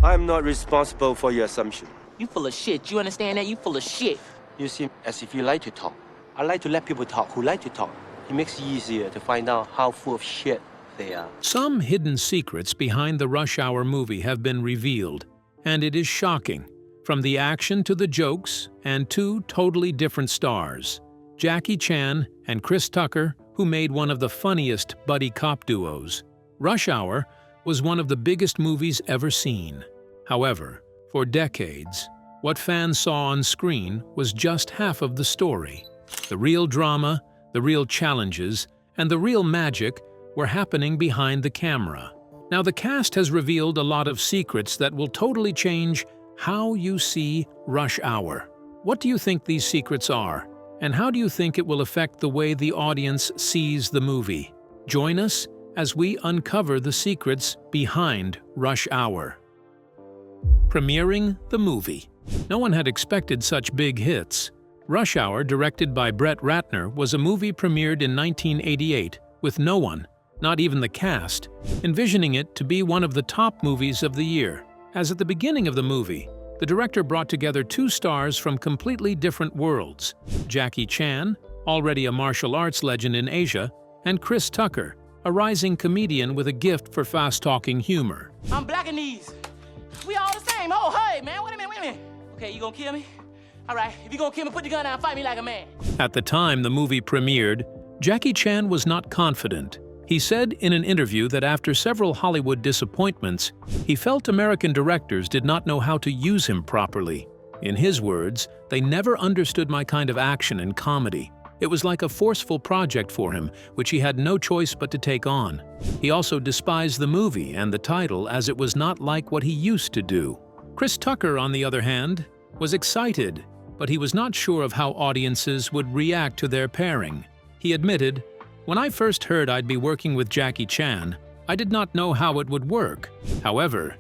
I'm not responsible for your assumption. You full of shit. You understand that? You full of shit. You seem as if you like to talk. I like to let people talk who like to talk. It makes it easier to find out how full of shit they are. Some hidden secrets behind the Rush Hour movie have been revealed, and it is shocking. From the action to the jokes, and two totally different stars, Jackie Chan and Chris Tucker, who made one of the funniest buddy cop duos. Rush Hour was one of the biggest movies ever seen. However, for decades, what fans saw on screen was just half of the story. The real drama, the real challenges, and the real magic were happening behind the camera. Now, the cast has revealed a lot of secrets that will totally change how you see Rush Hour. What do you think these secrets are? And how do you think it will affect the way the audience sees the movie? Join us as we uncover the secrets behind Rush Hour. Premiering the movie. No one had expected such big hits. Rush Hour, directed by Brett Ratner, was a movie premiered in 1988 with no one, not even the cast, envisioning it to be one of the top movies of the year. As at the beginning of the movie, the director brought together two stars from completely different worlds: Jackie Chan, already a martial arts legend in Asia, and Chris Tucker, a rising comedian with a gift for fast-talking humor. I'm Blackanese. We all the same. Oh, hey, man. Wait a minute. Okay, you gonna kill me? All right, if you gonna kill me, put your gun down and fight me like a man. At the time the movie premiered, Jackie Chan was not confident. He said in an interview that after several Hollywood disappointments, he felt American directors did not know how to use him properly. In his words, "They never understood my kind of action and comedy. It was like a forceful project for him, which he had no choice but to take on." He also despised the movie and the title as it was not like what he used to do. Chris Tucker, on the other hand, was excited, but he was not sure of how audiences would react to their pairing. He admitted, "When I first heard I'd be working with Jackie Chan, I did not know how it would work." However,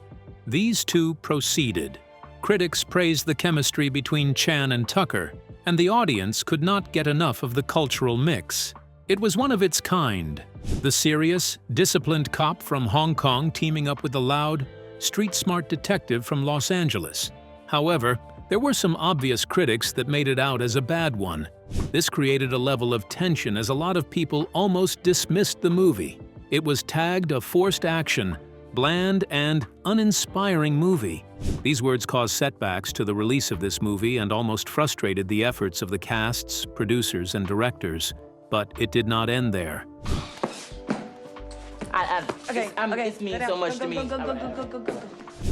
these two proceeded. Critics praised the chemistry between Chan and Tucker, and the audience could not get enough of the cultural mix. It was one of its kind. The serious, disciplined cop from Hong Kong teaming up with the loud, street-smart detective from Los Angeles. However, there were some obvious critics that made it out as a bad one. This created a level of tension as a lot of people almost dismissed the movie. It was tagged a forced action, bland and uninspiring movie. These words caused setbacks to the release of this movie and almost frustrated the efforts of the casts, producers, and directors. But it did not end there. This means so much to me.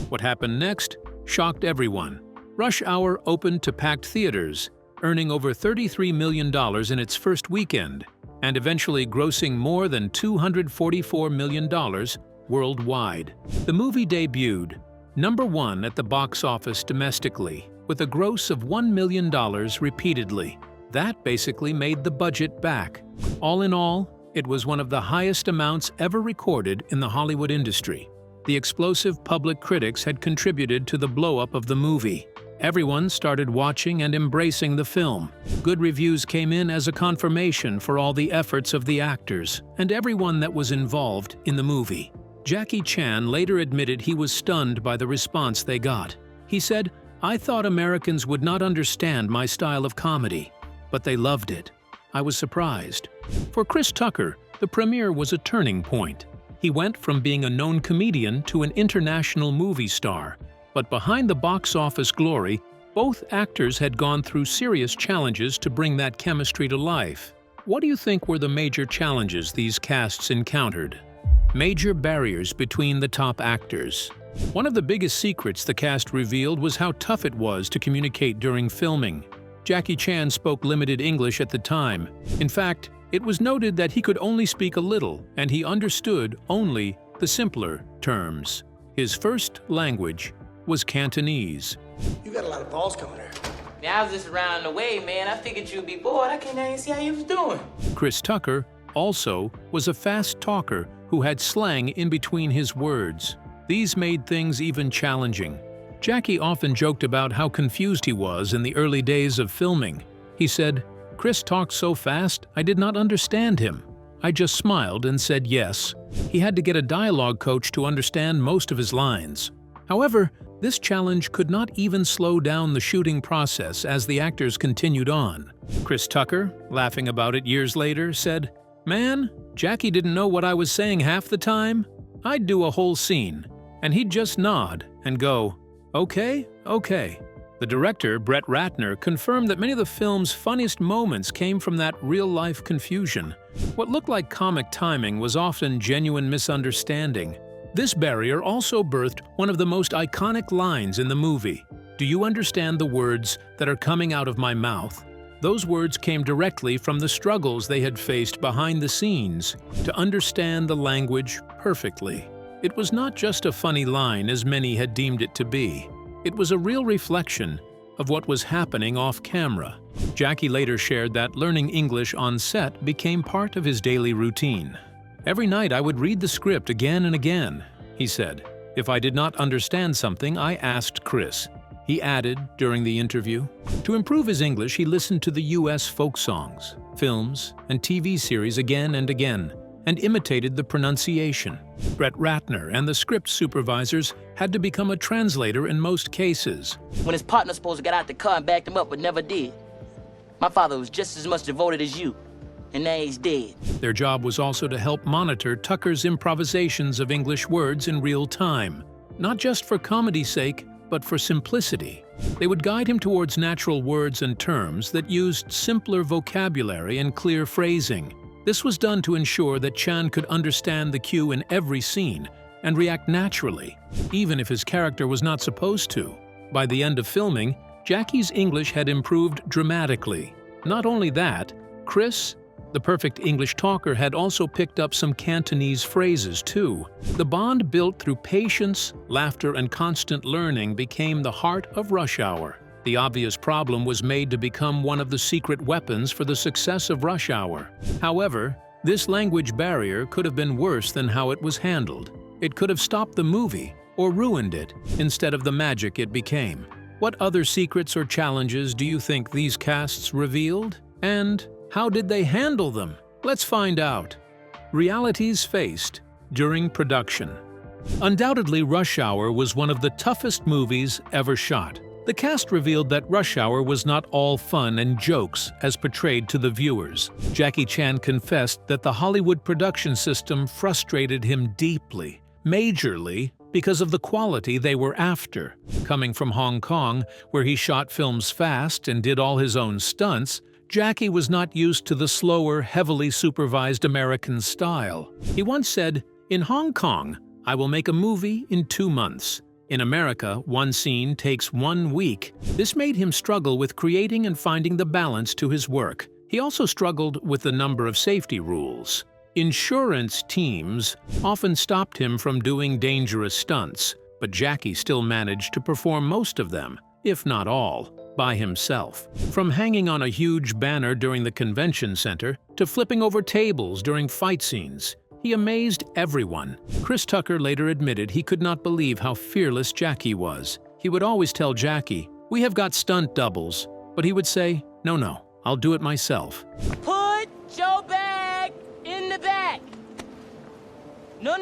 What happened next shocked everyone. Rush Hour opened to packed theaters, earning over $33 million in its first weekend, and eventually grossing more than $244 million worldwide. The movie debuted #1 at the box office domestically, with a gross of $1 million repeatedly. That basically made the budget back. All in all, it was one of the highest amounts ever recorded in the Hollywood industry. The explosive public critics had contributed to the blow-up of the movie. Everyone started watching and embracing the film. Good reviews came in as a confirmation for all the efforts of the actors and everyone that was involved in the movie. Jackie Chan later admitted he was stunned by the response they got. He said, "I thought Americans would not understand my style of comedy, but they loved it. I was surprised." For Chris Tucker, the premiere was a turning point. He went from being a known comedian to an international movie star. But behind the box office glory, both actors had gone through serious challenges to bring that chemistry to life. What do you think were the major challenges these casts encountered? Major barriers between the top actors. One of the biggest secrets the cast revealed was how tough it was to communicate during filming. Jackie Chan spoke limited English at the time. In fact, it was noted that he could only speak a little, and he understood only the simpler terms. His first language was Cantonese. You got a lot of balls coming here. I was just around the way, man. I figured you'd be bored. I came down and see how you was doing. Chris Tucker also was a fast talker who had slang in between his words. These made things even challenging. Jackie often joked about how confused he was in the early days of filming. He said, "Chris talked so fast, I did not understand him. I just smiled and said yes." He had to get a dialogue coach to understand most of his lines. However, this challenge could not even slow down the shooting process as the actors continued on. Chris Tucker, laughing about it years later, said, "Man, Jackie didn't know what I was saying half the time. I'd do a whole scene, and he'd just nod and go, 'Okay, okay.'" The director, Brett Ratner, confirmed that many of the film's funniest moments came from that real-life confusion. What looked like comic timing was often genuine misunderstanding. This barrier also birthed one of the most iconic lines in the movie. "Do you understand the words that are coming out of my mouth?" Those words came directly from the struggles they had faced behind the scenes to understand the language perfectly. It was not just a funny line as many had deemed it to be. It was a real reflection of what was happening off-camera. Jackie later shared that learning English on set became part of his daily routine. "Every night I would read the script again and again," he said. "If I did not understand something, I asked Chris." He added during the interview. To improve his English, he listened to the U.S. folk songs, films, and TV series again and again, and imitated the pronunciation. Brett Ratner and the script supervisors had to become a translator in most cases. When his partner's supposed to get out the car and backed him up, but never did. My father was just as much devoted as you, and now he's dead. Their job was also to help monitor Tucker's improvisations of English words in real time, not just for comedy's sake, but for simplicity. They would guide him towards natural words and terms that used simpler vocabulary and clear phrasing. This was done to ensure that Chan could understand the cue in every scene and react naturally, even if his character was not supposed to. By the end of filming, Jackie's English had improved dramatically. Not only that, Chris, the perfect English talker, had also picked up some Cantonese phrases too. The bond built through patience, laughter, and constant learning became the heart of Rush Hour. The obvious problem was made to become one of the secret weapons for the success of Rush Hour. However, this language barrier could have been worse than how it was handled. It could have stopped the movie or ruined it instead of the magic it became. What other secrets or challenges do you think these casts revealed? And how did they handle them? Let's find out. Realities faced during production. Undoubtedly, Rush Hour was one of the toughest movies ever shot. The cast revealed that Rush Hour was not all fun and jokes as portrayed to the viewers. Jackie Chan confessed that the Hollywood production system frustrated him deeply, majorly because of the quality they were after. Coming from Hong Kong, where he shot films fast and did all his own stunts, Jackie was not used to the slower, heavily supervised American style. He once said, "In Hong Kong, I will make a movie in 2 months. In America, one scene takes 1 week." This made him struggle with creating and finding the balance to his work. He also struggled with the number of safety rules. Insurance teams often stopped him from doing dangerous stunts, but Jackie still managed to perform most of them, if not all, by himself. From hanging on a huge banner during the convention center to flipping over tables during fight scenes, he amazed everyone. Chris Tucker later admitted he could not believe how fearless Jackie was. He would always tell Jackie, "We have got stunt doubles," but he would say, No, I'll do it myself." Put your bag in the back. No.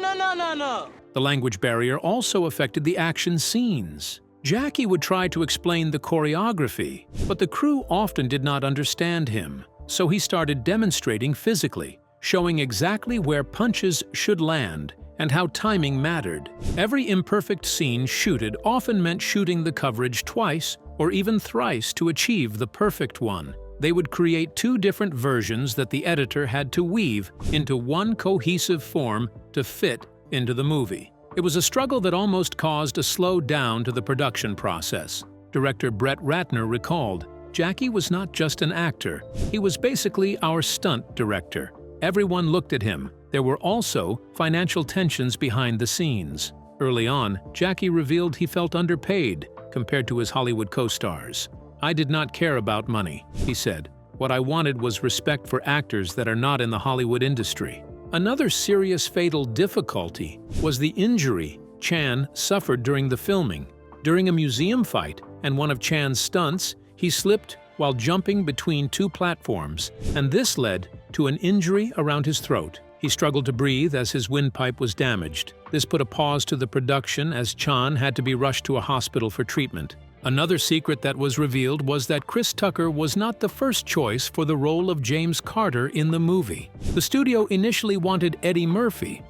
The language barrier also affected the action scenes. Jackie would try to explain the choreography, but the crew often did not understand him, so he started demonstrating physically, showing exactly where punches should land and how timing mattered. Every imperfect scene shooted often meant shooting the coverage twice or even thrice to achieve the perfect one. They would create 2 different versions that the editor had to weave into one cohesive form to fit into the movie. It was a struggle that almost caused a slow down to the production process. Director Brett Ratner recalled, "Jackie was not just an actor, he was basically our stunt director. Everyone looked at him. There were also financial tensions behind the scenes." Early on, Jackie revealed he felt underpaid compared to his Hollywood co-stars. "I did not care about money," he said. "What I wanted was respect for actors that are not in the Hollywood industry." Another serious fatal difficulty was the injury Chan suffered during the filming. During a museum fight and one of Chan's stunts, he slipped while jumping between 2 platforms, and this led to an injury around his throat. He struggled to breathe as his windpipe was damaged. This put a pause to the production as Chan had to be rushed to a hospital for treatment. Another secret that was revealed was that Chris Tucker was not the first choice for the role of James Carter in the movie. The studio initially wanted Eddie Murphy.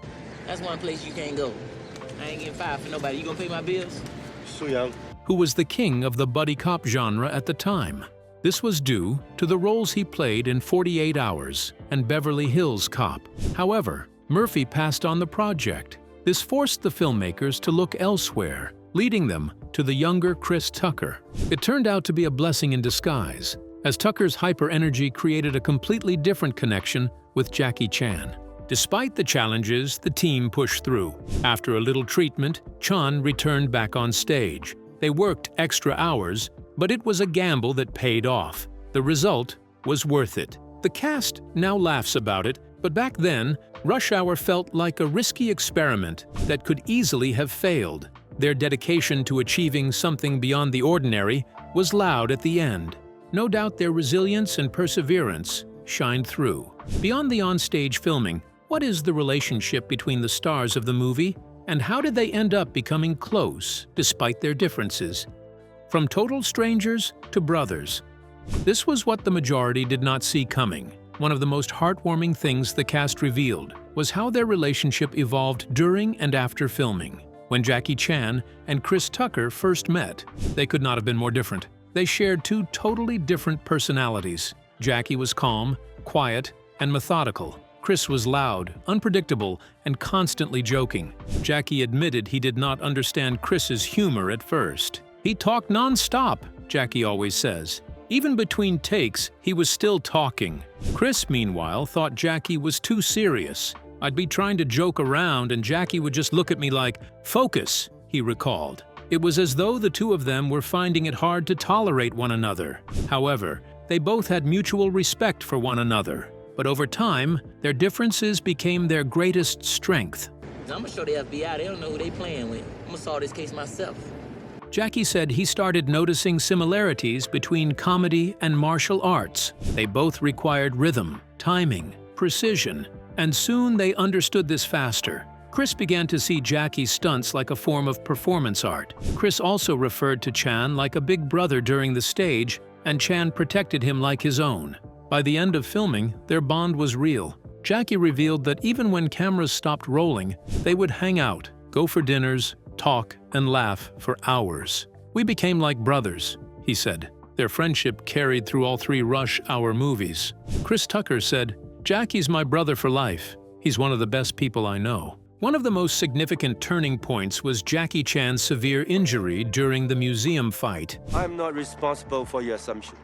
That's one place you can't go. I ain't getting fired for nobody. You gonna pay my bills? So young. Who was the king of the buddy cop genre at the time. This was due to the roles he played in 48 Hours and Beverly Hills Cop. However, Murphy passed on the project. This forced the filmmakers to look elsewhere, leading them to the younger Chris Tucker. It turned out to be a blessing in disguise, as Tucker's hyper-energy created a completely different connection with Jackie Chan. Despite the challenges, the team pushed through. After a little treatment, Chan returned back on stage. They worked extra hours, but it was a gamble that paid off. The result was worth it. The cast now laughs about it, but back then, Rush Hour felt like a risky experiment that could easily have failed. Their dedication to achieving something beyond the ordinary was loud at the end. No doubt their resilience and perseverance shined through. Beyond the on-stage filming, what is the relationship between the stars of the movie, and how did they end up becoming close despite their differences? From total strangers to brothers. This was what the majority did not see coming. One of the most heartwarming things the cast revealed was how their relationship evolved during and after filming. When Jackie Chan and Chris Tucker first met, they could not have been more different. They shared two totally different personalities. Jackie was calm, quiet, and methodical. Chris was loud, unpredictable, and constantly joking. Jackie admitted he did not understand Chris's humor at first. He talked non-stop, Jackie always says. Even between takes, he was still talking. Chris, meanwhile, thought Jackie was too serious. I'd be trying to joke around and Jackie would just look at me like, "Focus," he recalled. It was as though the two of them were finding it hard to tolerate one another. However, they both had mutual respect for one another. But over time, their differences became their greatest strength. I'm gonna show the FBI. They don't know who they playing with. I'm gonna solve this case myself. Jackie said he started noticing similarities between comedy and martial arts. They both required rhythm, timing, precision, and soon they understood this faster. Chris began to see Jackie's stunts like a form of performance art. Chris also referred to Chan like a big brother during the stage, and Chan protected him like his own. By the end of filming, their bond was real. Jackie revealed that even when cameras stopped rolling, they would hang out, go for dinners, talk, and laugh for hours. "We became like brothers," he said. Their friendship carried through all three Rush Hour movies. Chris Tucker said, "Jackie's my brother for life. He's one of the best people I know." One of the most significant turning points was Jackie Chan's severe injury during the museum fight. I'm not responsible for your assumption.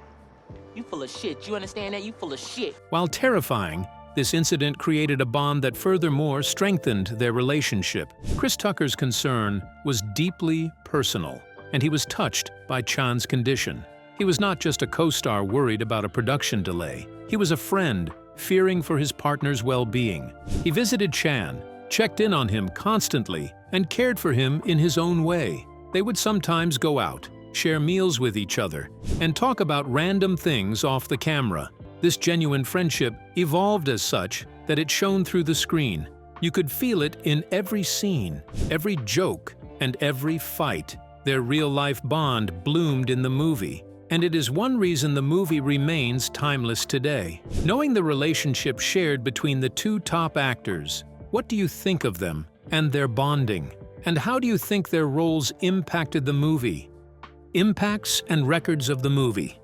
You full of shit. You understand that? You full of shit. While terrifying, this incident created a bond that furthermore strengthened their relationship. Chris Tucker's concern was deeply personal, and he was touched by Chan's condition. He was not just a co-star worried about a production delay. He was a friend, fearing for his partner's well-being. He visited Chan, checked in on him constantly, and cared for him in his own way. They would sometimes go out, share meals with each other, and talk about random things off the camera. This genuine friendship evolved as such that it shone through the screen. You could feel it in every scene, every joke, and every fight. Their real-life bond bloomed in the movie, and it is one reason the movie remains timeless today. Knowing the relationship shared between the two top actors, what do you think of them and their bonding? And how do you think their roles impacted the movie? Impacts and records of the movie.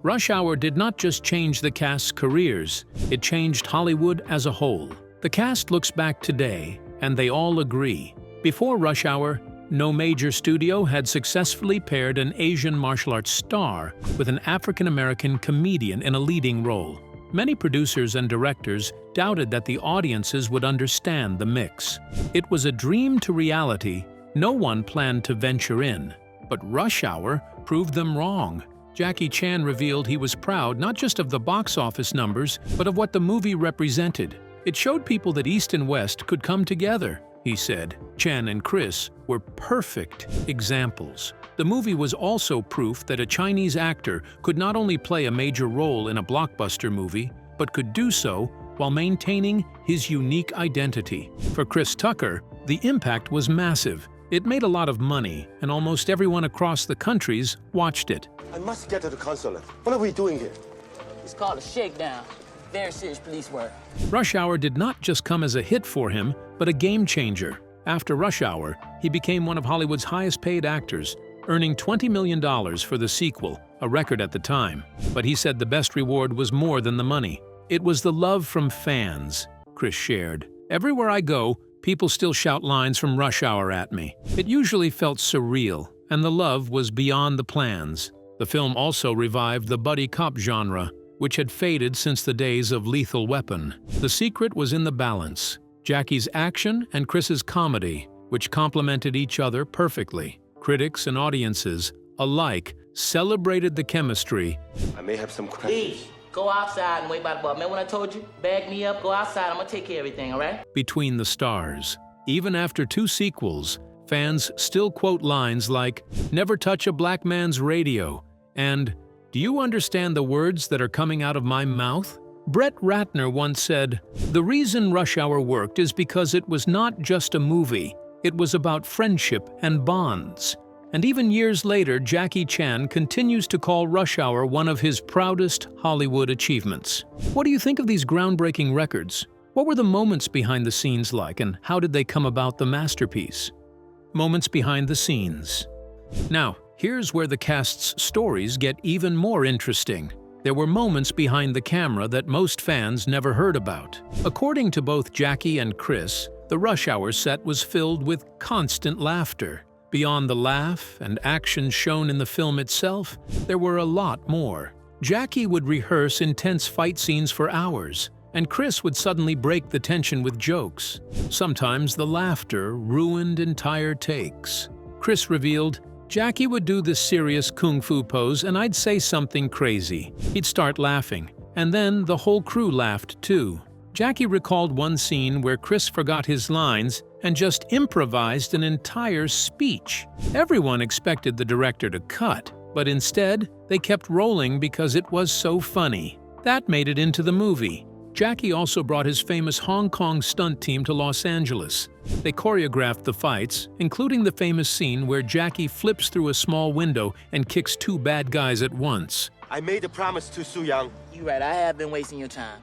Rush Hour did not just change the cast's careers, it changed Hollywood as a whole. The cast looks back today, and they all agree. Before Rush Hour, no major studio had successfully paired an Asian martial arts star with an African-American comedian in a leading role. Many producers and directors doubted that the audiences would understand the mix. It was a dream to reality no one planned to venture in. But Rush Hour proved them wrong. Jackie Chan revealed he was proud not just of the box office numbers, but of what the movie represented. It showed people that East and West could come together, he said. Chan and Chris were perfect examples. The movie was also proof that a Chinese actor could not only play a major role in a blockbuster movie, but could do so while maintaining his unique identity. For Chris Tucker, the impact was massive. It made a lot of money, and almost everyone across the countries watched it. I must get to the consulate. What are we doing here? It's called a shakedown. Very serious police work. Rush Hour did not just come as a hit for him, but a game changer. After Rush Hour, he became one of Hollywood's highest-paid actors, earning $20 million for the sequel, a record at the time. But he said the best reward was more than the money. It was the love from fans, Chris shared. Everywhere I go, people still shout lines from Rush Hour at me. It usually felt surreal, and the love was beyond the plans. The film also revived the buddy cop genre, which had faded since the days of Lethal Weapon. The secret was in the balance. Jackie's action and Chris's comedy, which complemented each other perfectly. Critics and audiences alike celebrated the chemistry. I may have some questions. Please, go outside and wait by the bar. Remember when I told you? Bag me up, go outside, I'm gonna take care of everything, all right? Between the stars. Even after 2 sequels, fans still quote lines like, "Never touch a black man's radio," and "Do you understand the words that are coming out of my mouth?" Brett Ratner once said, "The reason Rush Hour worked is because it was not just a movie. It was about friendship and bonds." And even years later, Jackie Chan continues to call Rush Hour one of his proudest Hollywood achievements. What do you think of these groundbreaking records? What were the moments behind the scenes like, and how did they come about the masterpiece? Moments behind the scenes. Now, here's where the cast's stories get even more interesting. There were moments behind the camera that most fans never heard about. According to both Jackie and Chris, the Rush Hour set was filled with constant laughter. Beyond the laugh and action shown in the film itself, there were a lot more. Jackie would rehearse intense fight scenes for hours, and Chris would suddenly break the tension with jokes. Sometimes the laughter ruined entire takes. Chris revealed, "Jackie would do this serious kung fu pose and I'd say something crazy. He'd start laughing, and then the whole crew laughed too." Jackie recalled one scene where Chris forgot his lines and just improvised an entire speech. Everyone expected the director to cut, but instead, they kept rolling because it was so funny. That made it into the movie. Jackie also brought his famous Hong Kong stunt team to Los Angeles. They choreographed the fights, including the famous scene where Jackie flips through a small window and kicks 2 bad guys at once. I made a promise to Su Yang. You right, I have been wasting your time.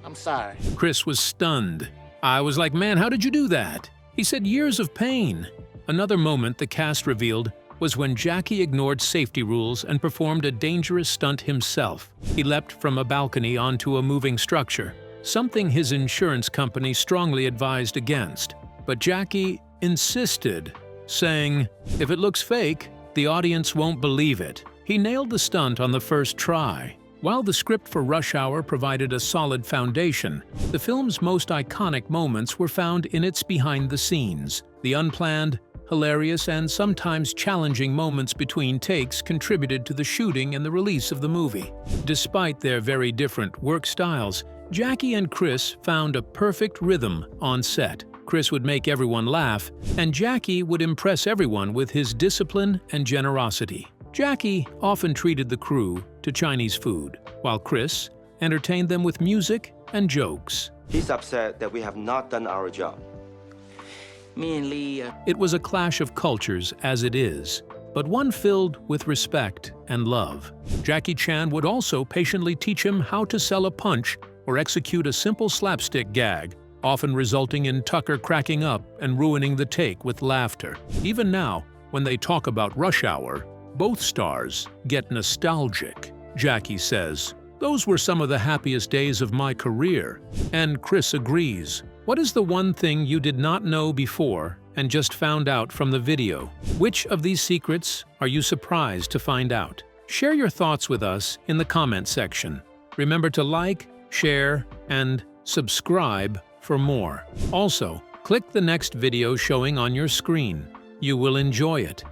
I'm sorry. Chris was stunned. I was like, "Man, how did you do that?" He said, "Years of pain." Another moment the cast revealed was when Jackie ignored safety rules and performed a dangerous stunt himself. He leapt from a balcony onto a moving structure, something his insurance company strongly advised against. But Jackie insisted, saying, "If it looks fake, the audience won't believe it." He nailed the stunt on the first try. While the script for Rush Hour provided a solid foundation, the film's most iconic moments were found in its behind the scenes. The unplanned, hilarious, and sometimes challenging moments between takes contributed to the shooting and the release of the movie. Despite their very different work styles, Jackie and Chris found a perfect rhythm on set. Chris would make everyone laugh, and Jackie would impress everyone with his discipline and generosity. Jackie often treated the crew to Chinese food, while Chris entertained them with music and jokes. He's upset that we have not done our job. Me and Lee, It was a clash of cultures, as it is, but one filled with respect and love. Jackie Chan would also patiently teach him how to sell a punch or execute a simple slapstick gag, often resulting in Tucker cracking up and ruining the take with laughter. Even now, when they talk about Rush Hour, both stars get nostalgic. Jackie says, "Those were some of the happiest days of my career." And Chris agrees. What is the one thing you did not know before and just found out from the video? Which of these secrets are you surprised to find out? Share your thoughts with us in the comment section. Remember to like, share, and subscribe for more. Also, click the next video showing on your screen. You will enjoy it.